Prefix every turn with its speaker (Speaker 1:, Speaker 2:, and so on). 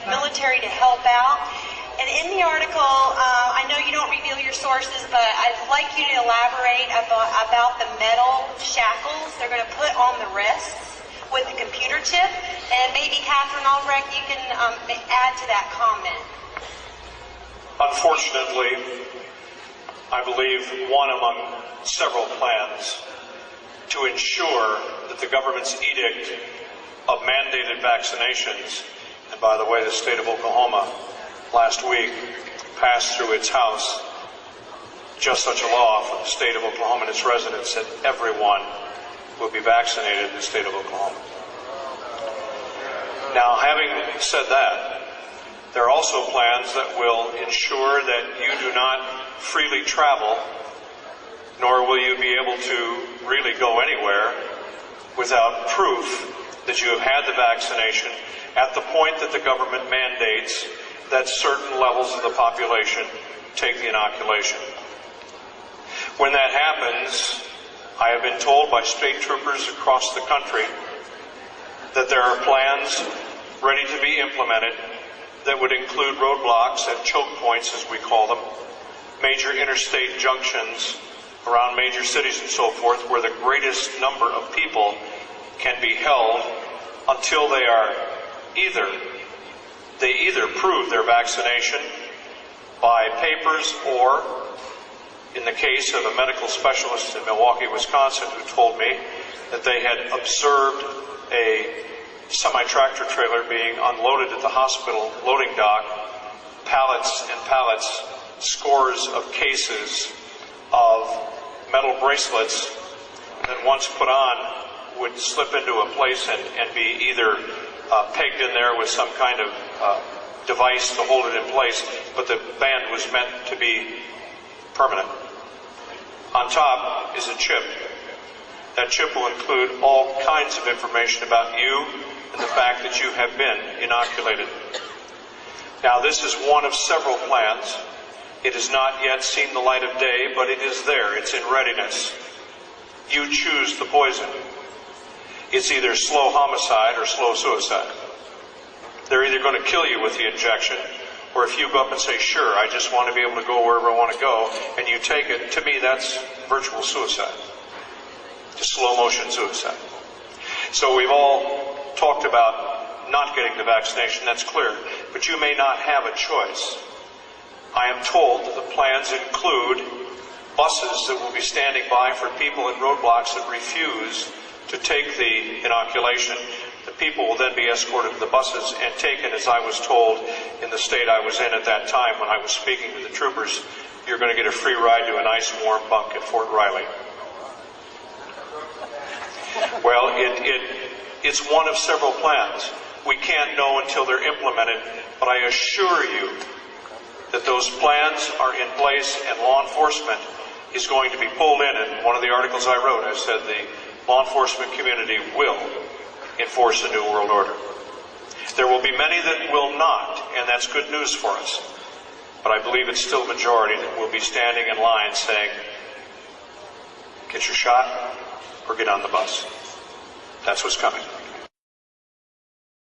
Speaker 1: military to help out. And in the article, I know you don't reveal your sources, but I'd like you to elaborate about the metal shackles they're going to put on the wrists with the computer chip. And maybe Catherine Albrecht, you can add to that comment.
Speaker 2: Unfortunately, I believe one among several plans to ensure that the government's edict of mandated vaccinations, and by the way, the state of Oklahoma last week passed through its House just such a law for the state of Oklahoma and its residents that everyone will be vaccinated in the state of Oklahoma. Now, having said that, there are also plans that will ensure that you do not freely travel, nor will you be able to really go anywhere without proof that you have had the vaccination at the point that the government mandates that certain levels of the population take the inoculation. When that happens, I have been told by state troopers across the country that there are plans ready to be implemented that would include roadblocks and choke points, as we call them, major interstate junctions around major cities and so forth, where the greatest number of people can be held until they are either prove their vaccination by papers, or in the case of a medical specialist in Milwaukee, Wisconsin, who told me that they had observed a semi-tractor trailer being unloaded at the hospital loading dock, pallets and pallets, scores of cases of metal bracelets that once put on would slip into a place and be either pegged in there with some kind of device to hold it in place, but the band was meant to be permanent. On top is a chip. That chip will include all kinds of information about you and the fact that you have been inoculated. Now, this is one of several plans. It has not yet seen the light of day, but it is there. It's in readiness. You choose the poison. It's either slow homicide or slow suicide. They're either going to kill you with the injection, or if you go up and say, sure, I just want to be able to go wherever I want to go, and you take it, to me that's virtual suicide. Just slow motion suicide. So we've all talked about not getting the vaccination, that's clear, but you may not have a choice. I am told that the plans include buses that will be standing by for people at roadblocks that refuse to take the inoculation. The people will then be escorted to the buses and taken, as I was told in the state I was in at that time when I was speaking to the troopers, you're going to get a free ride to a nice warm bunk at Fort Riley. Well, it's one of several plans. We can't know until they're implemented, but I assure you that those plans are in place and law enforcement is going to be pulled in. And one of the articles I wrote, I said the law enforcement community will enforce a new world order. There will be many that will not, and that's good news for us. But I believe it's still a majority that will be standing in line saying, get your shot or get on the bus. That's what's coming.